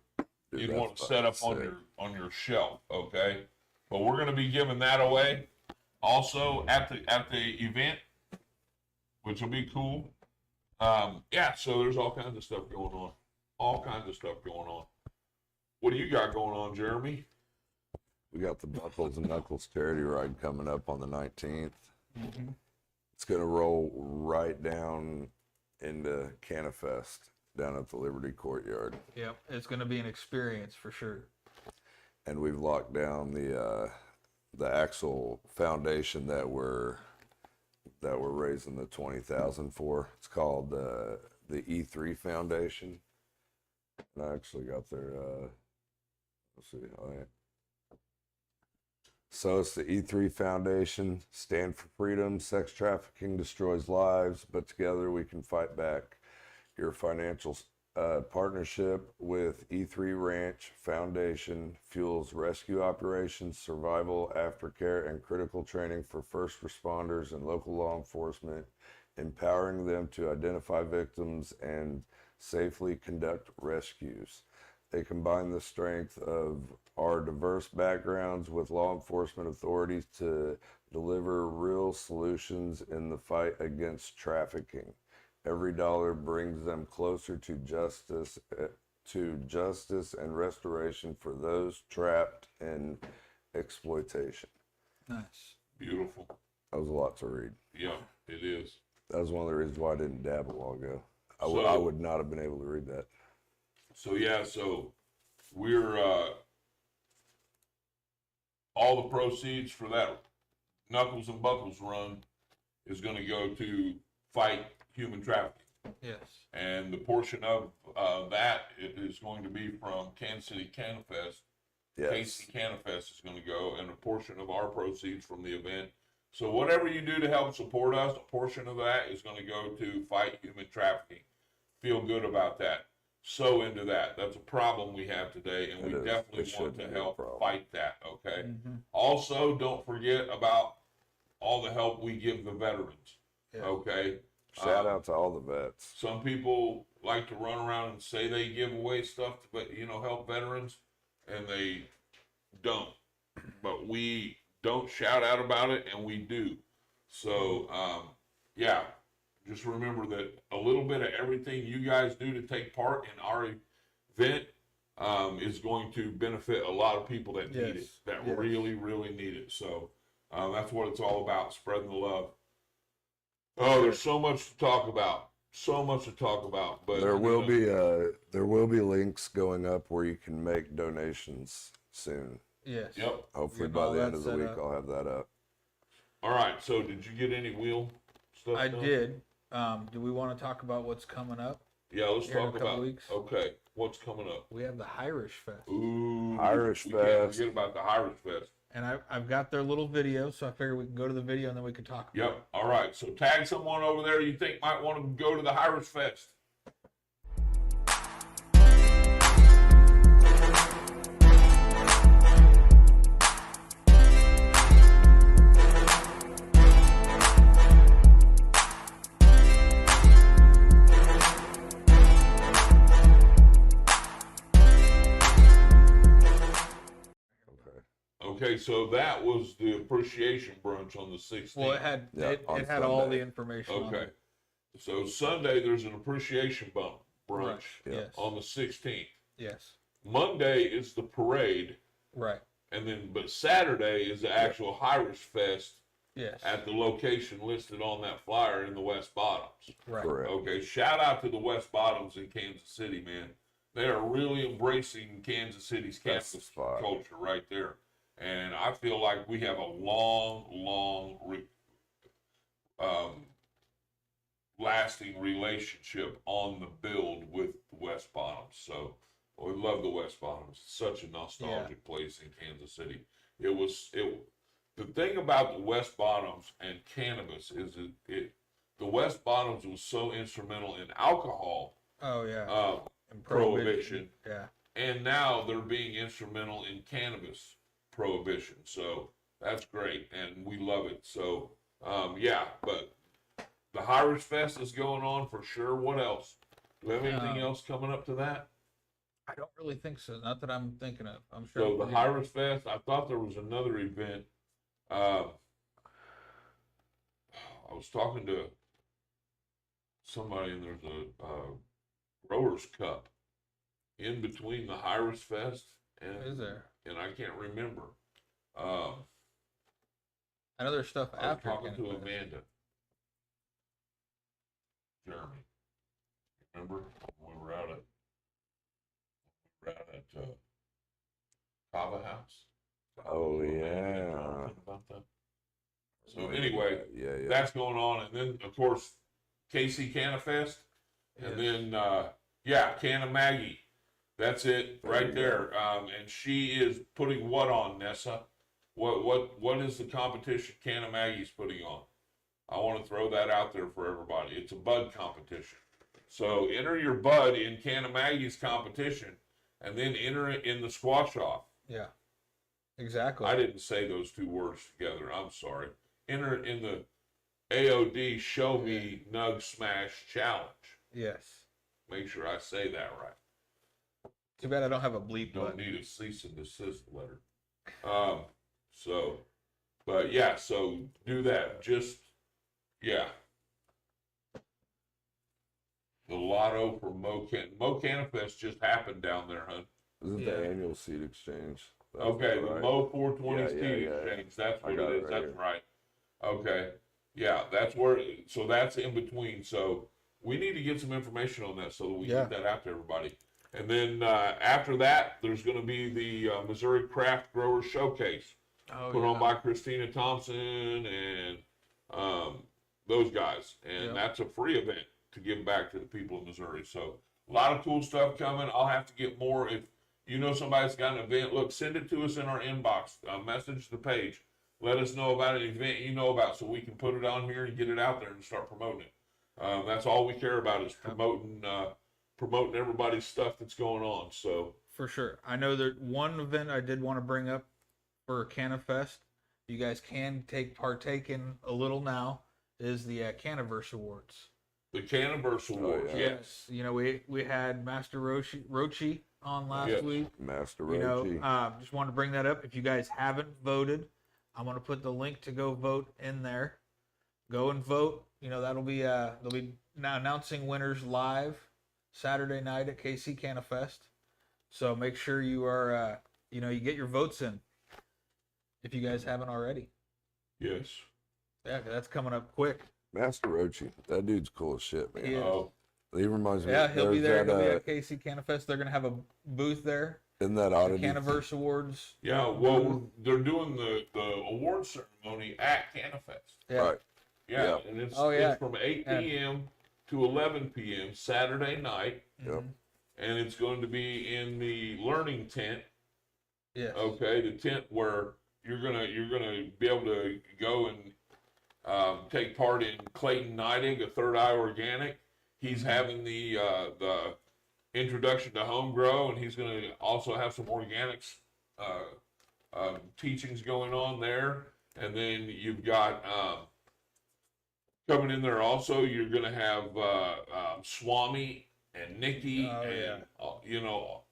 Speaker 2: you'd want to set up on your shelf, okay? But we're going to be giving that away also at the event, which will be cool. Yeah, so there's all kinds of stuff going on. All kinds of stuff going on. What do you got going on, Jeremy?
Speaker 4: We got the Buckles and Knuckles charity ride coming up on the 19th.
Speaker 3: Mm-hmm.
Speaker 4: It's going to roll right down into Cannafest down at the Liberty Courtyard.
Speaker 3: Yep, it's going to be an experience for sure.
Speaker 4: And we've locked down the actual foundation that we're raising the $20,000 for. It's called the E3 Foundation. And I actually got their let's see. So it's the E3 Foundation, Stand for Freedom. Sex trafficking destroys lives, but together we can fight back. Your financial partnership with E3 Ranch Foundation fuels rescue operations, survival, aftercare, and critical training for first responders and local law enforcement, empowering them to identify victims and safely conduct rescues. They combine the strength of our diverse backgrounds with law enforcement authorities to deliver real solutions in the fight against trafficking. Every dollar brings them closer to justice and restoration for those trapped in exploitation.
Speaker 3: Nice.
Speaker 2: Beautiful.
Speaker 4: That was a lot to read.
Speaker 2: Yeah, it is.
Speaker 4: That was one of the reasons why I didn't dab a while ago. I would not have been able to read that.
Speaker 2: So yeah, so we're all the proceeds for that Knuckles and Buckles run is going to go to fight human trafficking.
Speaker 3: Yes.
Speaker 2: And the portion of that is going to be from Kansas City Cannafest.
Speaker 4: Yes.
Speaker 2: KC Cannafest is going to go, and a portion of our proceeds from the event. So whatever you do to help support us, a portion of that is going to go to fight human trafficking. Feel good about that. So into that. That's a problem we have today, and we definitely want to help fight that, okay?
Speaker 3: Mm-hmm.
Speaker 2: Also, don't forget about all the help we give the veterans, okay?
Speaker 4: Shout out to all the vets.
Speaker 2: Some people like to run around and say they give away stuff to, help veterans, and they don't. But we don't shout out about it, and we do. So, yeah, just remember that a little bit of everything you guys do to take part in our event is going to benefit a lot of people that need it, that really, really need it. So that's what it's all about, spreading the love. Oh, there's so much to talk about. So much to talk about. But
Speaker 4: there will be links going up where you can make donations soon.
Speaker 3: Yes.
Speaker 2: Yep.
Speaker 4: Hopefully by the end of the week I'll have that up.
Speaker 2: All right. So did you get any wheel stuff?
Speaker 3: I did. Do we want to talk about what's coming up?
Speaker 2: Yeah, let's
Speaker 3: Here in
Speaker 2: talk
Speaker 3: a couple
Speaker 2: about.
Speaker 3: weeks?
Speaker 2: Okay, what's coming up?
Speaker 3: We have the Irish Fest.
Speaker 2: Ooh,
Speaker 4: Irish
Speaker 2: we can't
Speaker 4: Fest.
Speaker 2: forget about the Irish Fest.
Speaker 3: And I've got their little video, so I figured we can go to the video and then we can talk about
Speaker 2: Yep. All right. So tag someone over there you think might want to go to the Irish Fest. Okay, so that was the appreciation brunch on the 16th.
Speaker 3: Well, it had it had all the information. On
Speaker 2: Okay.
Speaker 3: it.
Speaker 2: So Sunday there's an appreciation brunch
Speaker 3: Right. Yes.
Speaker 2: on the 16th.
Speaker 3: Yes.
Speaker 2: Monday is the parade,
Speaker 3: Right.
Speaker 2: and then but Saturday is the actual Irish Fest
Speaker 3: Yes.
Speaker 2: at the location listed on that flyer in the West Bottoms.
Speaker 3: Right.
Speaker 4: Correct.
Speaker 2: Okay, shout out to the West Bottoms in Kansas City, man. They are really embracing Kansas City's
Speaker 4: That's the
Speaker 2: campus
Speaker 4: spot.
Speaker 2: culture right there. And I feel like we have a long, lasting relationship on the build with the West Bottoms. So we love the West Bottoms. It's such a nostalgic place in Kansas City. The thing about the West Bottoms and cannabis is the West Bottoms was so instrumental in alcohol
Speaker 3: Oh yeah. And
Speaker 2: prohibition.
Speaker 3: Yeah.
Speaker 2: and now they're being instrumental in cannabis prohibition. So that's great, and we love it. So yeah, but the Irish Fest is going on for sure. What else? Do we have anything else coming up to that?
Speaker 3: I don't really think so. Not that I'm thinking of. I'm sure.
Speaker 2: So the Irish Fest, I thought there was another event. I was talking to somebody, and there's a Growers Cup in between the Irish Fest and
Speaker 3: Is there?
Speaker 2: And I can't remember.
Speaker 3: I know there's stuff
Speaker 2: I was
Speaker 3: after.
Speaker 2: talking to
Speaker 3: Cannafest.
Speaker 2: Amanda. Jeremy. Remember when we were out at Kava House?
Speaker 4: Oh,
Speaker 2: Amanda
Speaker 4: yeah.
Speaker 2: talking about that. So anyway,
Speaker 4: Yeah.
Speaker 2: that's going on, and then of course KC Cannafest, and then Canna Maggie. That's it right there. And she is putting what on, Nessa? What is the competition Canna Maggie's putting on? I want to throw that out there for everybody. It's a bud competition. So enter your bud in Canna Maggie's competition, and then enter it in the squash off.
Speaker 3: Yeah. Exactly.
Speaker 2: I didn't say those two words together. I'm sorry. Enter it in the AOD Show Me Nug Smash Challenge.
Speaker 3: Yes.
Speaker 2: Make sure I say that right.
Speaker 3: Too bad I don't have a bleep
Speaker 2: Don't
Speaker 3: button.
Speaker 2: need a cease and desist letter. So do that. Just, yeah. The lotto for Mo Cannafest just happened down there, huh?
Speaker 4: Isn't the annual seed exchange? That's
Speaker 2: Okay,
Speaker 4: right.
Speaker 2: the Mo 420
Speaker 4: Yeah,
Speaker 2: Seed
Speaker 4: yeah.
Speaker 2: Exchange. That's
Speaker 4: I
Speaker 2: what
Speaker 4: got
Speaker 2: it
Speaker 4: it
Speaker 2: is.
Speaker 4: right
Speaker 2: That's
Speaker 4: here.
Speaker 2: right. Okay. Yeah, that's where, so that's in between. So we need to get some information on that so that we get that out to everybody. And then after that, there's going to be the Missouri Craft Growers Showcase put on by Christina Thompson and those guys. And that's a free event to give back to the people of Missouri. So a lot of cool stuff coming. I'll have to get more. If you know somebody's got an event, look, send it to us in our inbox. Message the page. Let us know about an event you know about so we can put it on here and get it out there and start promoting it. That's all we care about is promoting everybody's stuff that's going on. So
Speaker 3: For sure. I know that one event I did want to bring up for Cannafest, you guys can partake in a little now, is the Cannaverse Awards.
Speaker 2: the Cannabis Awards,
Speaker 4: yeah.
Speaker 2: yes.
Speaker 3: You know, we had Master Rochi on last
Speaker 2: Yes.
Speaker 3: week.
Speaker 4: Master
Speaker 3: You know,
Speaker 4: Rochi.
Speaker 3: just wanted to bring that up. If you guys haven't voted, I'm going to put the link to go vote in there. Go and vote. You know, they'll be now announcing winners live Saturday night at KC Cannafest. So make sure you are, you get your votes in if you guys haven't already.
Speaker 2: Yes.
Speaker 3: Yeah, that's coming up quick.
Speaker 4: Master Rochi. That dude's cool as shit, man.
Speaker 3: He is.
Speaker 2: Oh,
Speaker 4: He reminds me.
Speaker 3: Yeah, he'll be there.
Speaker 4: there's
Speaker 3: He'll be
Speaker 4: that,
Speaker 3: at KC Cannafest. They're going to have a booth there.
Speaker 4: in that
Speaker 3: The
Speaker 4: oddity.
Speaker 3: Cannaverse Awards.
Speaker 2: yeah. Well, they're doing the award ceremony at Cannafest.
Speaker 3: Yeah.
Speaker 4: Right.
Speaker 2: Yeah,
Speaker 4: Yeah.
Speaker 2: and it's
Speaker 3: yeah.
Speaker 2: from 8 p.m. to 11 p.m. Saturday night,
Speaker 4: Yep.
Speaker 2: and it's going to be in the learning tent.
Speaker 3: Yes.
Speaker 2: Okay, the tent where you're gonna be able to go and take part in Clayton Neidig, a Third Eye Organic. He's having the introduction to home grow, and he's going to also have some organics teachings going on there. And then you've got coming in there also, you're going to have Swami and Nikki and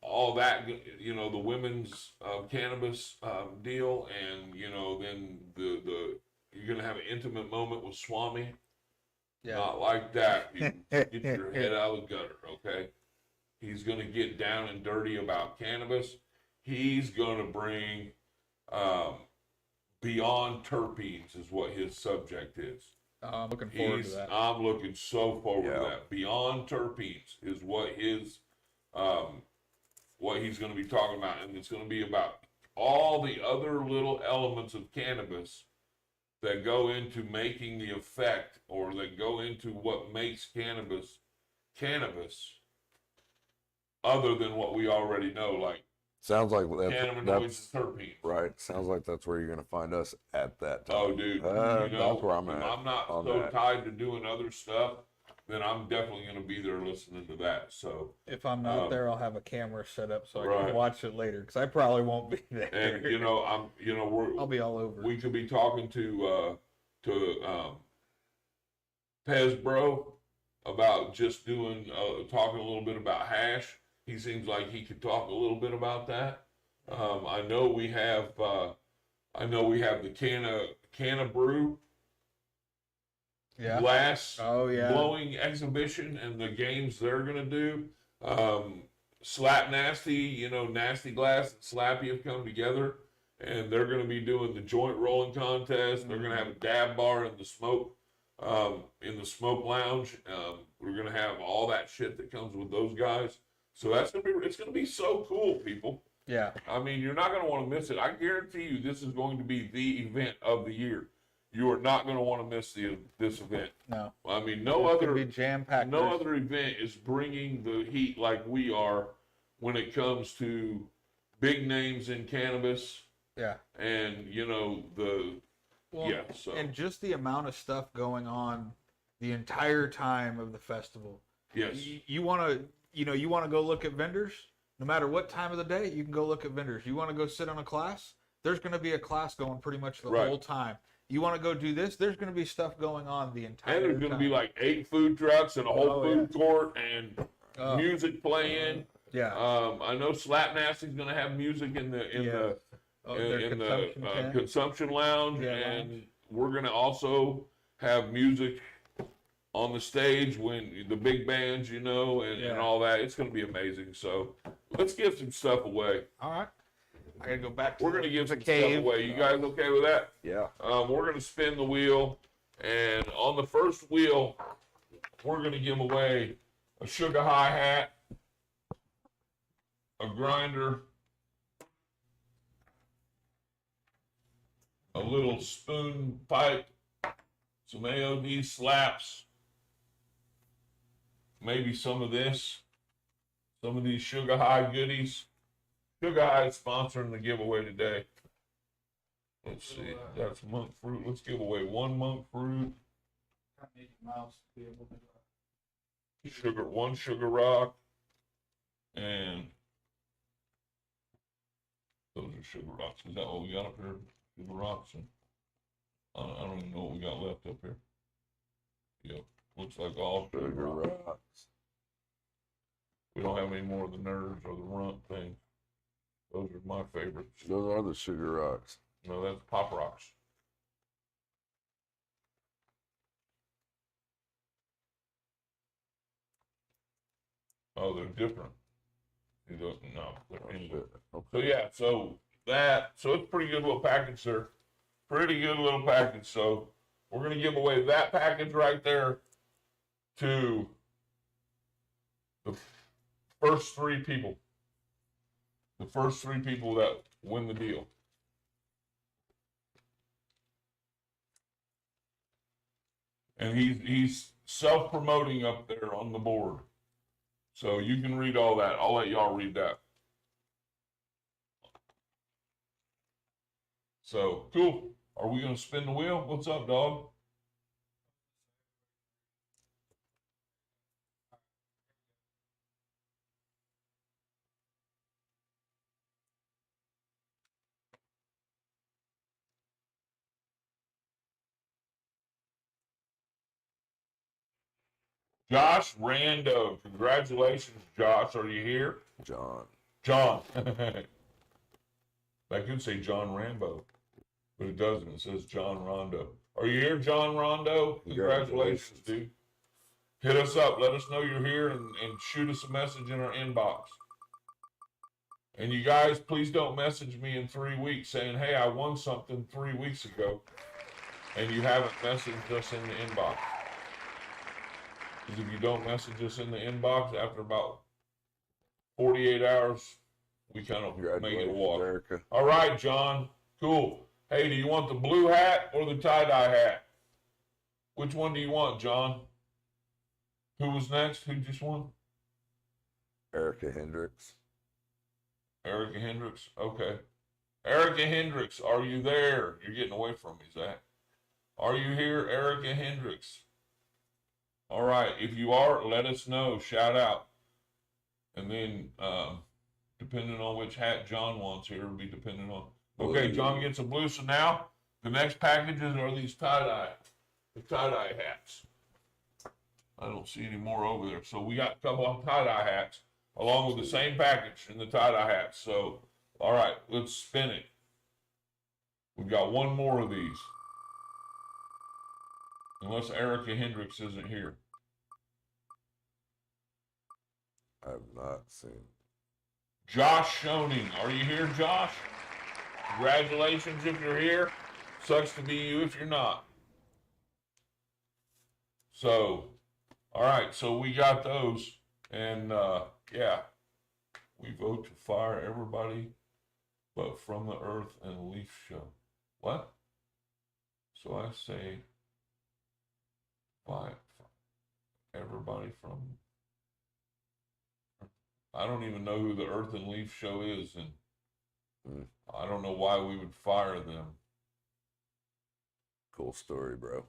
Speaker 2: all that, the women's cannabis deal, and then the you're going to have an intimate moment with Swami.
Speaker 3: Yeah.
Speaker 2: Not like that. You get your head out of the gutter, okay? He's going to get down and dirty about cannabis. He's going to bring beyond terpenes is what his subject is.
Speaker 3: I'm looking forward to that.
Speaker 2: I'm looking so forward to
Speaker 4: Yeah.
Speaker 2: that. Beyond terpenes is what he's going to be talking about, and it's going to be about all the other little elements of cannabis that go into making the effect, or that go into what makes cannabis, other than what we already know, like
Speaker 4: Sounds like
Speaker 2: cannabinoids
Speaker 4: that's
Speaker 2: and terpenes.
Speaker 4: right. Sounds like that's where you're gonna find us at that time.
Speaker 2: Oh, dude,
Speaker 4: That's where I'm at.
Speaker 2: I'm not
Speaker 4: on
Speaker 2: so
Speaker 4: that.
Speaker 2: tied to doing other stuff then I'm definitely going to be there listening to that. So,
Speaker 3: If I'm not there, I'll have a camera set up so I
Speaker 2: Right.
Speaker 3: can watch it later because I probably won't be there.
Speaker 2: and you know,
Speaker 3: I'll be all over.
Speaker 2: we could be talking to Pez-Bro about just doing talking a little bit about hash. He seems like he could talk a little bit about that. I know we have the Canna Brew
Speaker 3: Yeah.
Speaker 2: glass
Speaker 3: Oh yeah.
Speaker 2: blowing exhibition and the games they're gonna do. Slap Nasty, Nasty Glass and Slappy have come together, and they're gonna be doing the joint rolling contest. They're gonna have a dab bar in the smoke lounge. We're gonna have all that shit that comes with those guys. So it's gonna be so cool, people.
Speaker 3: Yeah.
Speaker 2: I mean, you're not going to want to miss it. I guarantee you this is going to be the event of the year. You are not going to want to miss this event.
Speaker 3: No.
Speaker 2: I mean,
Speaker 3: It's
Speaker 2: no
Speaker 3: gonna be jam-packed.
Speaker 2: other event is bringing the heat like we are when it comes to big names in cannabis
Speaker 3: Yeah.
Speaker 2: and, so.
Speaker 3: And just the amount of stuff going on the entire time of the festival.
Speaker 2: Yes.
Speaker 3: You want to go look at vendors? No matter what time of the day, you can go look at vendors. You want to go sit on a class? There's going to be a class going pretty much the
Speaker 2: Right.
Speaker 3: whole time. You want to go do this? There's going to be stuff going on the entire time.
Speaker 2: And there's going to be like 8 food trucks and a whole
Speaker 3: Oh,
Speaker 2: food court and
Speaker 3: Oh.
Speaker 2: music playing.
Speaker 3: Yeah.
Speaker 2: I know Slap Nasty's going to have music in the
Speaker 3: their consumption tent.
Speaker 2: consumption lounge,
Speaker 3: Yeah,
Speaker 2: and
Speaker 3: lounge.
Speaker 2: we're going to also have music on the stage when the big bands, and
Speaker 3: Yeah.
Speaker 2: all that. It's going to be amazing. So let's give some stuff away.
Speaker 3: All right. I got to go back to
Speaker 2: We're going to give
Speaker 3: the
Speaker 2: some
Speaker 3: cave.
Speaker 2: stuff away. You guys okay with that?
Speaker 4: Yeah.
Speaker 2: We're going to spin the wheel, and on the first wheel, we're going to give away a sugar high hat, a grinder, a little spoon pipe, some AOD slaps, maybe some of these sugar high goodies. Sugar High is sponsoring the giveaway today. Let's see, that's monk fruit. Let's give away 1 monk fruit. One sugar rock, and those are sugar rocks. Is that what we got up here? Sugar rocks, and I don't even know what we got left up here. Yep, looks like all sugar
Speaker 4: Sugar
Speaker 2: rocks.
Speaker 4: rocks.
Speaker 2: We don't have any more of the nerds or the runt things. Those are my favorites.
Speaker 4: Those are the sugar rocks.
Speaker 2: No, that's Pop Rocks. Oh, they're different. No, they're anyway.
Speaker 4: Okay.
Speaker 2: So yeah, so it's a pretty good little package there. Pretty good little package. So we're gonna give away that package right there to the first 3 people. The first 3 people that win the deal. And he's self-promoting up there on the board. So you can read all that. I'll let y'all read that. So, cool. Are we going to spin the wheel? What's up, dog? Josh Rando. Congratulations, Josh. Are you here?
Speaker 4: John.
Speaker 2: John. I could say John Rambo, but it doesn't. It says John Rondo. Are you here, John Rondo? Congratulations, dude. Hit us up. Let us know you're here and shoot us a message in our inbox. And you guys, please don't message me in 3 weeks saying, hey, I won something 3 weeks ago, and you haven't messaged us in the inbox. Because if you don't message us in the inbox after about 48 hours, we kind of make it a
Speaker 4: Congratulations,
Speaker 2: walk.
Speaker 4: Erica.
Speaker 2: All right, John. Cool. Hey, do you want the blue hat or the tie-dye hat? Which one do you want, John? Who was next? Who just won?
Speaker 4: Erica Hendricks.
Speaker 2: Erica Hendricks. Okay. Erica Hendricks, are you there? You're getting away from me, Zach. Are you here, Erica Hendricks? All right. If you are, let us know. Shout out. And then, depending on which hat John wants here, will be depending on. Okay, John gets a blue. So now the next packages are these the tie-dye hats. I don't see any more over there. So we got a couple of tie-dye hats along with the same package in the tie-dye hats. So, all right, let's spin it. We've got one more of these. Unless Erica Hendricks isn't here.
Speaker 4: I have not seen.
Speaker 2: Josh Schoening. Are you here, Josh? Congratulations if you're here. Sucks to be you if you're not. So, all right, so we got those. And, yeah, we vote to fire everybody but from the Earth and Leaf Show. What? So I say, fire everybody from. I don't even know who the Earth and Leaf Show is, and I don't know why we would fire them.
Speaker 4: Cool story, bro.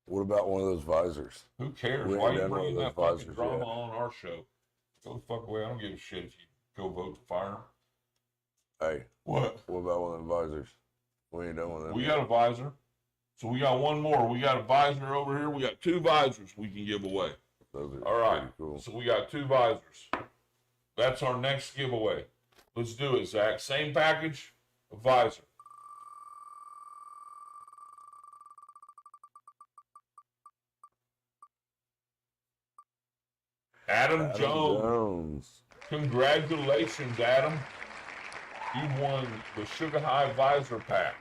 Speaker 4: What about one of those visors?
Speaker 2: Who cares?
Speaker 4: We
Speaker 2: Why are
Speaker 4: ain't
Speaker 2: you
Speaker 4: done one
Speaker 2: bringing
Speaker 4: of
Speaker 2: that
Speaker 4: those
Speaker 2: fucking
Speaker 4: visors
Speaker 2: drama
Speaker 4: yet.
Speaker 2: on our show? Go the fuck away. I don't give a shit if you go vote to fire them.
Speaker 4: Hey,
Speaker 2: What?
Speaker 4: what about one of them visors? We ain't done one of them.
Speaker 2: We
Speaker 4: yet.
Speaker 2: got a visor. So we got one more. We got a visor over here. We got 2 visors we can give away.
Speaker 4: Those are
Speaker 2: All right.
Speaker 4: pretty cool.
Speaker 2: So we got 2 visors. That's our next giveaway. Let's do it, Zach. Same package, a visor. Adam Jones. Congratulations, Adam. You won the Sugar High Visor Pack.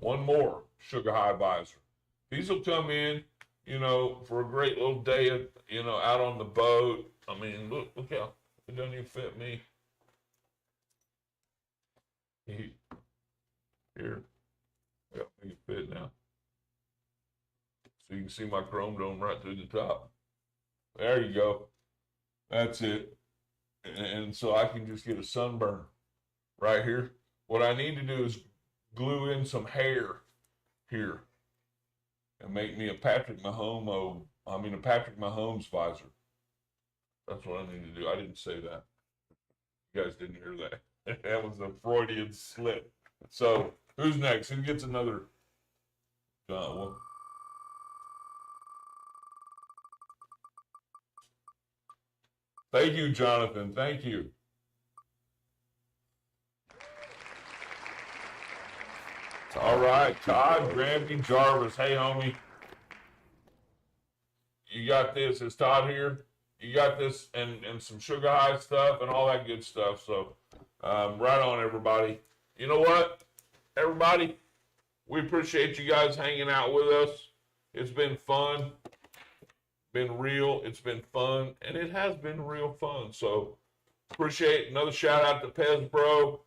Speaker 2: One more Sugar High Visor. These will come in, you know, for a great little day, you know, out on the boat. I mean, look how it doesn't even fit me. Here. Yeah, make it fit now. So you can see my chrome dome right through the top. There you go. That's it. And so I can just get a sunburn right here. What I need to do is glue in some hair here and make me a Patrick Mahomes visor. That's what I need to do. I didn't say that. You guys didn't hear that. That was a Freudian slip. So who's next? Who gets another? John. Thank you, Jonathan. Thank you. All right, Todd Granby Jarvis. Hey, homie. You got this. Is Todd here? You got this and some Sugar High stuff and all that good stuff. So, right on, everybody. You know what, everybody? We appreciate you guys hanging out with us. It's been fun. Been real. It's been fun. And it has been real fun. So, appreciate another shout out to Pez-Bro.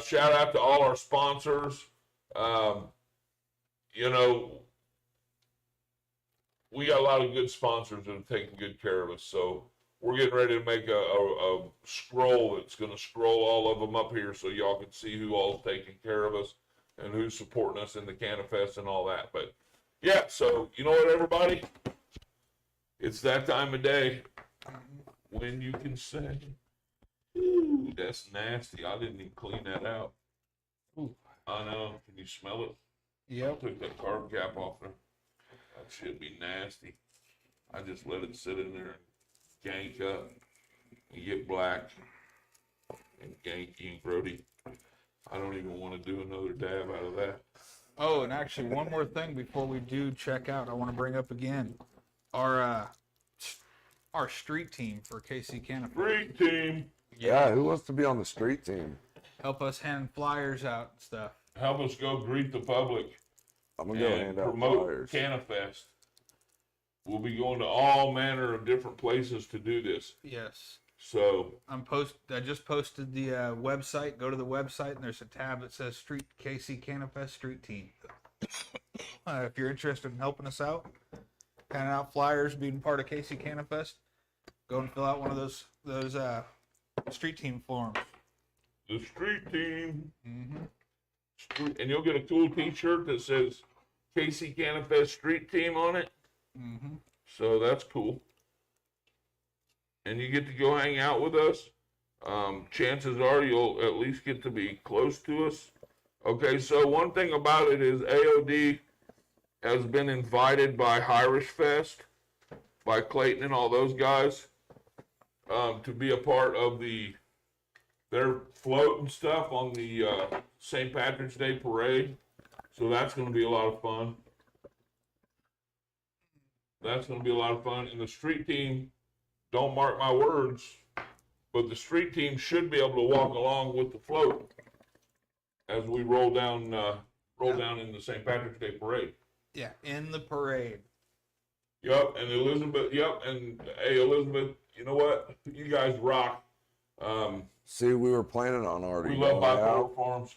Speaker 2: Shout out to all our sponsors. You know, we got a lot of good sponsors that are taking good care of us. So we're getting ready to make a scroll that's going to scroll all of them up here so y'all can see who all's taking care of us and who's supporting us in the Cannafest and all that. But yeah, so you know what, everybody? It's that time of day when you can say, ooh, that's nasty. I didn't even clean that out. Ooh. I know. Can you smell it?
Speaker 3: Yep.
Speaker 2: I took that carb cap off there. That should be nasty. I just let it sit in there and gank up and get black and ganky and grody. I don't even want to do another dab out of that.
Speaker 3: Oh, and actually, one more thing before we do check out, I want to bring up again our street team for KC Cannafest.
Speaker 2: Street team.
Speaker 4: Yeah, who wants to be on the street team?
Speaker 3: Help us hand flyers out and stuff.
Speaker 2: Help us go greet the public
Speaker 4: I'm gonna go
Speaker 2: and
Speaker 4: hand out
Speaker 2: promote
Speaker 4: flyers.
Speaker 2: Cannafest. We'll be going to all manner of different places to do this.
Speaker 3: Yes.
Speaker 2: So
Speaker 3: I just posted the website. Go to the website and there's a tab that says Street KC Cannafest Street Team. If you're interested in helping us out, handing out flyers, being part of KC Cannafest, go and fill out one of those street team forms.
Speaker 2: the street team.
Speaker 3: Mm-hmm.
Speaker 2: And you'll get a cool T-shirt that says KC Cannafest Street Team on it.
Speaker 3: Mm-hmm.
Speaker 2: So that's cool. And you get to go hang out with us. Chances are you'll at least get to be close to us. Okay, so one thing about it is AOD has been invited by Irish Fest, by Clayton and all those guys, to be a part of their float and stuff on the St. Patrick's Day parade. So that's going to be a lot of fun. That's going to be a lot of fun. And the street team, don't mark my words, but the street team should be able to walk along with the float as we roll down in the St. Patrick's Day parade.
Speaker 3: Yeah, in the parade.
Speaker 2: Yep, and Elizabeth. Yep, and hey, Elizabeth, you know what? You guys rock.
Speaker 4: See, we were planning on already
Speaker 2: We love
Speaker 4: going
Speaker 2: Bipolar
Speaker 4: out.
Speaker 2: Farms.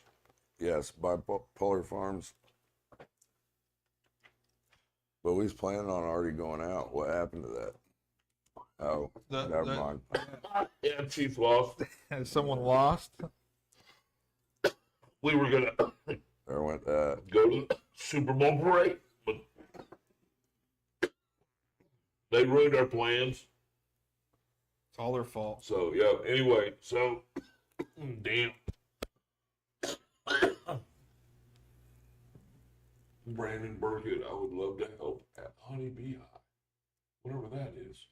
Speaker 4: Yes, Bipolar Farms. But we was planning on already going out. What happened to that? Oh, never mind.
Speaker 2: Yeah, Chief lost.
Speaker 3: Has someone lost?
Speaker 2: We were gonna
Speaker 4: There went that.
Speaker 2: go to the Super Bowl parade, but they ruined our plans.
Speaker 3: It's all their fault.
Speaker 2: So yeah. Anyway, so damn. Brandon Burkett, I would love to help at Honeybee High, whatever that is.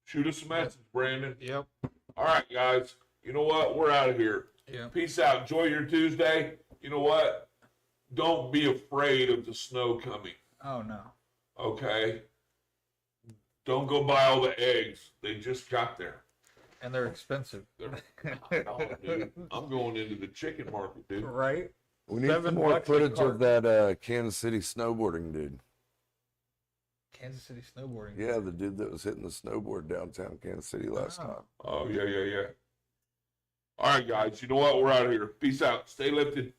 Speaker 2: Shoot us a message, Brandon.
Speaker 3: Yep.
Speaker 2: All right, guys. You know what? We're out of here.
Speaker 3: Yeah.
Speaker 2: Peace out. Enjoy your Tuesday. You know what? Don't be afraid of the snow coming.
Speaker 3: Oh no.
Speaker 2: Okay? Don't go buy all the eggs. They just got there.
Speaker 3: And they're expensive.
Speaker 2: Oh, dude. I'm going into the chicken market, dude.
Speaker 3: Right?
Speaker 4: We need
Speaker 3: $7
Speaker 4: some more
Speaker 3: a
Speaker 4: footage
Speaker 3: cart.
Speaker 4: of that Kansas City snowboarding dude.
Speaker 3: Kansas City snowboarding.
Speaker 4: Yeah, the dude that was hitting the snowboard downtown Kansas City last
Speaker 3: Oh.
Speaker 4: time.
Speaker 2: Oh, yeah. All right, guys. You know what? We're out of here. Peace out. Stay lifted.